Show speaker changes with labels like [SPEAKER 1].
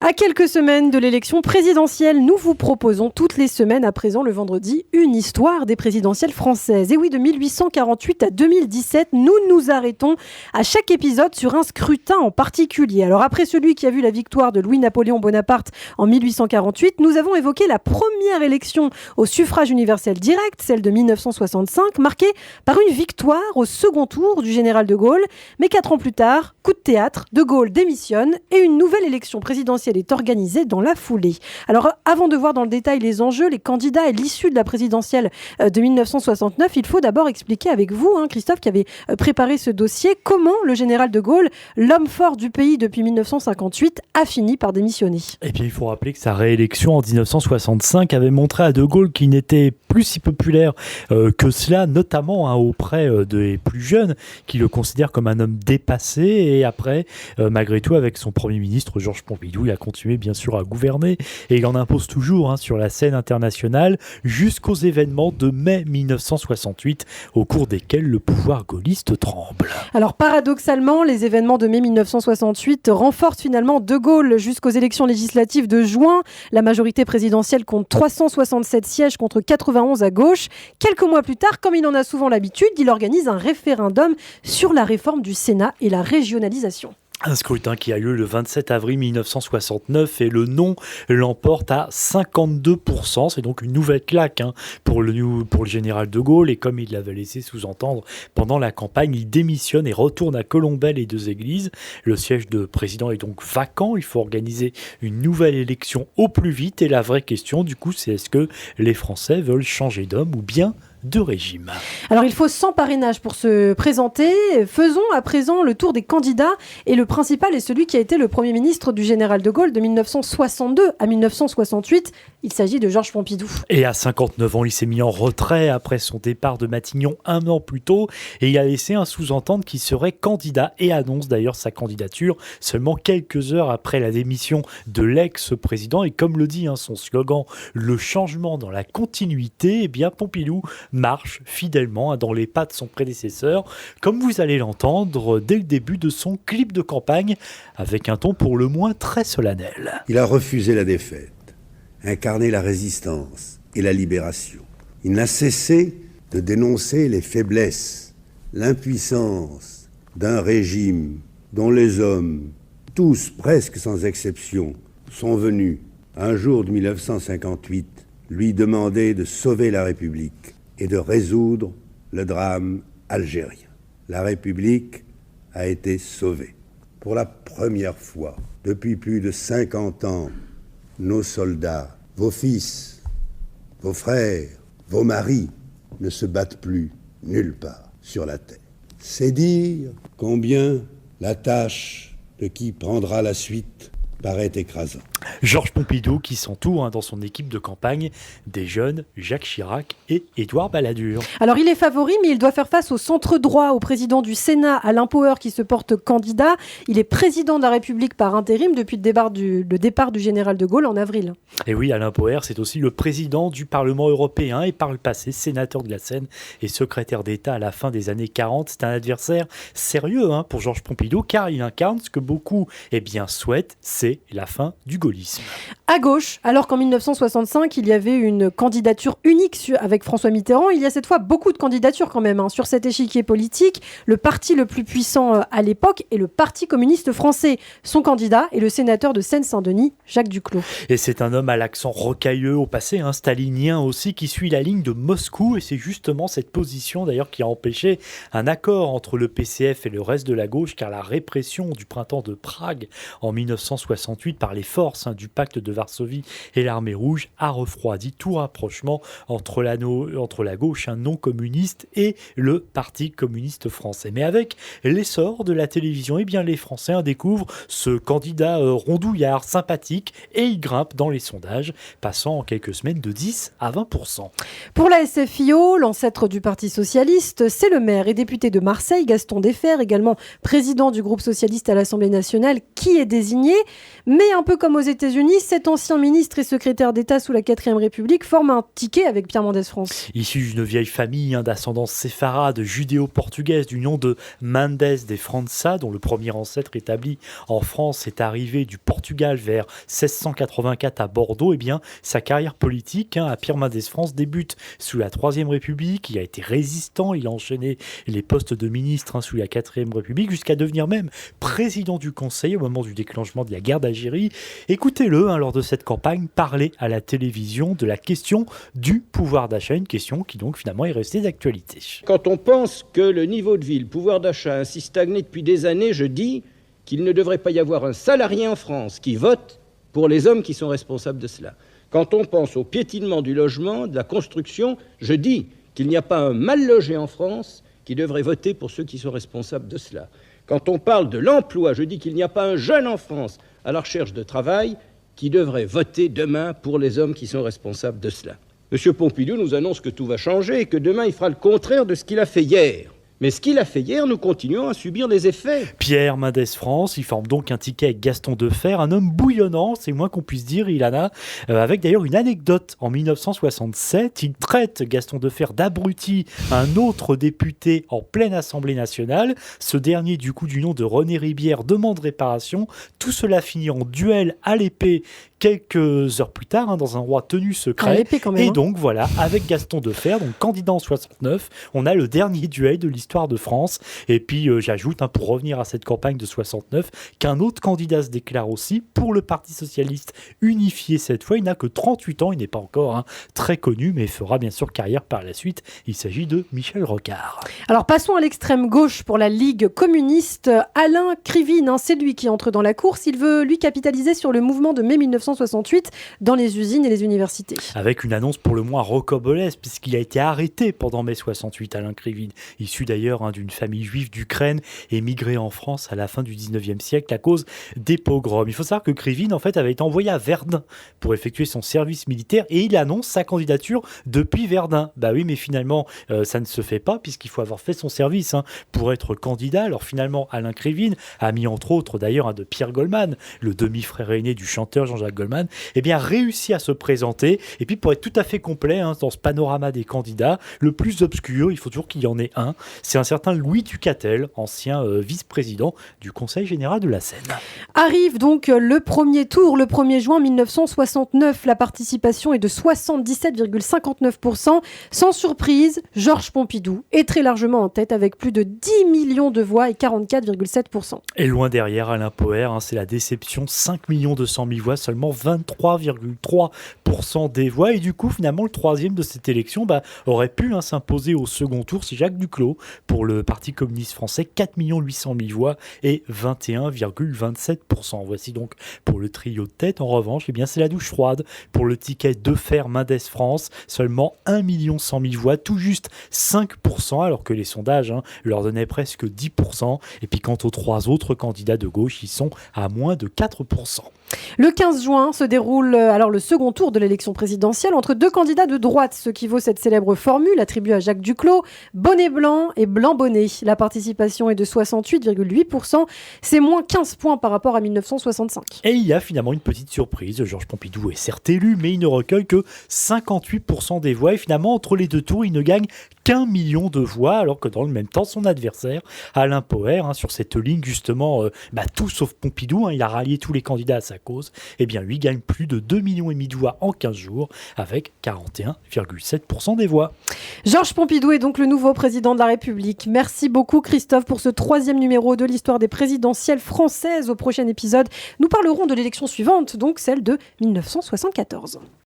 [SPEAKER 1] À quelques semaines de l'élection présidentielle, nous vous proposons toutes les semaines, à présent le vendredi, une histoire des présidentielles françaises. Et oui, de 1848 à 2017, nous nous arrêtons à chaque épisode sur un scrutin en particulier. Alors après celui qui a vu la victoire de Louis-Napoléon Bonaparte en 1848, nous avons évoqué la première élection au suffrage universel direct, celle de 1965, marquée par une victoire au second tour du général de Gaulle. Mais 4 ans plus tard, coup de théâtre, de Gaulle démissionne et une nouvelle élection présidentielle est organisée dans la foulée. Alors avant de voir dans le détail les enjeux, les candidats et l'issue de la présidentielle de 1969, il faut d'abord expliquer avec vous, Christophe, qui avait préparé ce dossier, comment le général de Gaulle, l'homme fort du pays depuis 1958, a fini par démissionner.
[SPEAKER 2] Et bien il faut rappeler que sa réélection en 1965 avait montré à de Gaulle qu'il n'était plus si populaire que cela, notamment auprès des plus jeunes, qui le considèrent comme un homme dépassé. Et après, malgré tout, avec son Premier ministre Georges Pompidou, il a continué bien sûr à gouverner et il en impose toujours sur la scène internationale jusqu'aux événements de mai 1968 au cours desquels le pouvoir gaulliste tremble.
[SPEAKER 1] Alors paradoxalement, les événements de mai 1968 renforcent finalement de Gaulle jusqu'aux élections législatives de juin. La majorité présidentielle compte 367 sièges contre 91 à gauche. Quelques mois plus tard, comme il en a souvent l'habitude, il organise un référendum sur la réforme du Sénat et la régionalisation.
[SPEAKER 2] Un scrutin qui a lieu le 27 avril 1969 et le non l'emporte à 52%. C'est donc une nouvelle claque pour le général de Gaulle. Et comme il l'avait laissé sous-entendre pendant la campagne, il démissionne et retourne à Colombelles et Deux Églises. Le siège de président est donc vacant. Il faut organiser une nouvelle élection au plus vite. Et la vraie question, du coup, c'est est-ce que les Français veulent changer d'homme ou bien de régime?
[SPEAKER 1] Alors il faut 100 parrainages pour se présenter. Faisons à présent le tour des candidats et le principal est celui qui a été le Premier ministre du général de Gaulle de 1962 à 1968. Il s'agit de Georges Pompidou.
[SPEAKER 2] Et à 59 ans, il s'est mis en retrait après son départ de Matignon un an plus tôt et il a laissé un sous-entendre qu'il serait candidat et annonce d'ailleurs sa candidature seulement quelques heures après la démission de l'ex-président. Et comme le dit son slogan, le changement dans la continuité, eh bien Pompidou marche fidèlement dans les pas de son prédécesseur, comme vous allez l'entendre dès le début de son clip de campagne, avec un ton pour le moins très solennel.
[SPEAKER 3] Il a refusé la défaite, incarné la résistance et la libération. Il n'a cessé de dénoncer les faiblesses, l'impuissance d'un régime dont les hommes, tous presque sans exception, sont venus, un jour de 1958, lui demander de sauver la République et de résoudre le drame algérien. La République a été sauvée. Pour la première fois, depuis plus de 50 ans, nos soldats, vos fils, vos frères, vos maris ne se battent plus nulle part sur la terre. C'est dire combien la tâche de qui prendra la suite paraît écrasante.
[SPEAKER 2] Georges Pompidou qui s'entoure dans son équipe de campagne des jeunes Jacques Chirac et Édouard Balladur.
[SPEAKER 1] Alors il est favori, mais il doit faire face au centre droit, au président du Sénat, Alain Poher, qui se porte candidat. Il est président de la République par intérim depuis le départ du général de Gaulle en avril.
[SPEAKER 2] Et oui, Alain Poher, c'est aussi le président du Parlement européen et par le passé sénateur de la Seine et secrétaire d'État à la fin des années 40. C'est un adversaire sérieux pour Georges Pompidou, car il incarne ce que beaucoup souhaitent, c'est la fin du gaullisme.
[SPEAKER 1] À gauche, alors qu'en 1965, il y avait une candidature unique avec François Mitterrand, il y a cette fois beaucoup de candidatures quand même sur cet échiquier politique. Le parti le plus puissant à l'époque est le Parti communiste français. Son candidat est le sénateur de Seine-Saint-Denis, Jacques Duclos.
[SPEAKER 2] Et c'est un homme à l'accent rocailleux au passé, stalinien aussi, qui suit la ligne de Moscou. Et c'est justement cette position d'ailleurs qui a empêché un accord entre le PCF et le reste de la gauche, car la répression du printemps de Prague en 1968 par les forces du pacte de Varsovie et l'armée rouge a refroidi tout rapprochement entre la gauche non communiste et le Parti communiste français. Mais avec l'essor de la télévision, les Français découvrent ce candidat rondouillard, sympathique, et il grimpe dans les sondages, passant en quelques semaines de 10 à 20%.
[SPEAKER 1] Pour la SFIO, l'ancêtre du Parti socialiste, c'est le maire et député de Marseille, Gaston Defferre, également président du groupe socialiste à l'Assemblée nationale, qui est désigné. Mais un peu comme aux États-Unis, cet ancien ministre et secrétaire d'État sous la 4e République forme un ticket avec Pierre Mendès France.
[SPEAKER 2] Issu d'une vieille famille d'ascendance séfarade judéo-portugaise du nom de Mendes de França, dont le premier ancêtre établi en France est arrivé du Portugal vers 1684 à Bordeaux, eh bien, sa carrière politique à Pierre Mendès France débute sous la 3e République. Il a été résistant, il a enchaîné les postes de ministre sous la 4e République jusqu'à devenir même président du Conseil au moment du déclenchement de la guerre d'Algérie. Écoutez-le lors de cette campagne parler à la télévision de la question du pouvoir d'achat, une question qui donc finalement est restée d'actualité.
[SPEAKER 4] Quand on pense que le niveau de vie, le pouvoir d'achat ainsi stagné depuis des années, je dis qu'il ne devrait pas y avoir un salarié en France qui vote pour les hommes qui sont responsables de cela. Quand on pense au piétinement du logement, de la construction, je dis qu'il n'y a pas un mal logé en France qui devrait voter pour ceux qui sont responsables de cela. Quand on parle de l'emploi, je dis qu'il n'y a pas un jeune en France à la recherche de travail qui devrait voter demain pour les hommes qui sont responsables de cela. M. Pompidou nous annonce que tout va changer et que demain il fera le contraire de ce qu'il a fait hier. Mais ce qu'il a fait hier, nous continuons à subir les effets.
[SPEAKER 2] Pierre Mendès France, il forme donc un ticket avec Gaston Defferre, un homme bouillonnant, c'est moins qu'on puisse dire, il en a, avec d'ailleurs une anecdote. En 1967, il traite Gaston Defferre d'abruti, un autre député en pleine Assemblée nationale. Ce dernier, du coup du nom de René Ribière, demande réparation. Tout cela finit en duel à l'épée quelques heures plus tard, dans un roi tenu secret.
[SPEAKER 1] Quand même,
[SPEAKER 2] et donc voilà, avec Gaston Defferre, donc candidat en 69, on a le dernier duel de l'histoire de France. Et puis j'ajoute, pour revenir à cette campagne de 69, qu'un autre candidat se déclare aussi pour le Parti Socialiste unifié cette fois. Il n'a que 38 ans, il n'est pas encore très connu, mais il fera bien sûr carrière par la suite. Il s'agit de Michel Rocard.
[SPEAKER 1] Alors passons à l'extrême gauche pour la Ligue communiste. Alain Krivine, c'est lui qui entre dans la course. Il veut lui capitaliser sur le mouvement de mai 1968 dans les usines et les universités.
[SPEAKER 2] Avec une annonce pour le moins rocambolesque, puisqu'il a été arrêté pendant mai 68, Alain Krivine, issu d'ailleurs d'une famille juive d'Ukraine, émigré en France à la fin du 19e siècle à cause des pogroms. Il faut savoir que Krivine en fait avait été envoyé à Verdun pour effectuer son service militaire et il annonce sa candidature depuis Verdun. Bah oui, mais finalement ça ne se fait pas puisqu'il faut avoir fait son service pour être candidat. Alors finalement Alain Krivine, ami entre autres d'ailleurs de Pierre Goldman, le demi-frère aîné du chanteur Jean-Jacques Goldman, réussit à se présenter. Et puis pour être tout à fait complet dans ce panorama des candidats, le plus obscur, il faut toujours qu'il y en ait un, c'est un certain Louis Ducatel, ancien vice-président du Conseil général de la Seine.
[SPEAKER 1] Arrive donc le premier tour, le 1er juin 1969. La participation est de 77,59%. Sans surprise, Georges Pompidou est très largement en tête avec plus de 10 millions de voix et 44,7%.
[SPEAKER 2] Et loin derrière, Alain Poher, c'est la déception, 5 200 000 voix, seulement 23,3% des voix. Et du coup, finalement, le troisième de cette élection aurait pu s'imposer au second tour. C'est Jacques Duclos pour le Parti communiste français, 4 800 000 voix et 21,27%. Voici donc pour le trio de tête. En revanche, c'est la douche froide pour le ticket Defferre Mendès France, seulement 1 100 000 voix, tout juste 5%, alors que les sondages leur donnaient presque 10%. Et puis quant aux trois autres candidats de gauche, ils sont à moins de 4%.
[SPEAKER 1] Le 15 juin se déroule alors le second tour de l'élection présidentielle entre deux candidats de droite, ce qui vaut cette célèbre formule attribuée à Jacques Duclos, bonnet blanc et blanc bonnet. La participation est de 68,8%, c'est moins 15 points par rapport à 1965.
[SPEAKER 2] Et il y a finalement une petite surprise, Georges Pompidou est certes élu, mais il ne recueille que 58% des voix et finalement entre les deux tours, il ne gagne qu'1 million de voix, alors que dans le même temps, son adversaire, Alain Poher, sur cette ligne justement, tout sauf Pompidou, il a rallié tous les candidats à sa cause, lui gagne plus de 2,5 millions de voix en 15 jours, avec 41,7% des voix.
[SPEAKER 1] Georges Pompidou est donc le nouveau président de la République. Merci beaucoup Christophe pour ce 3e numéro de l'histoire des présidentielles françaises. Au prochain épisode, nous parlerons de l'élection suivante, donc celle de 1974.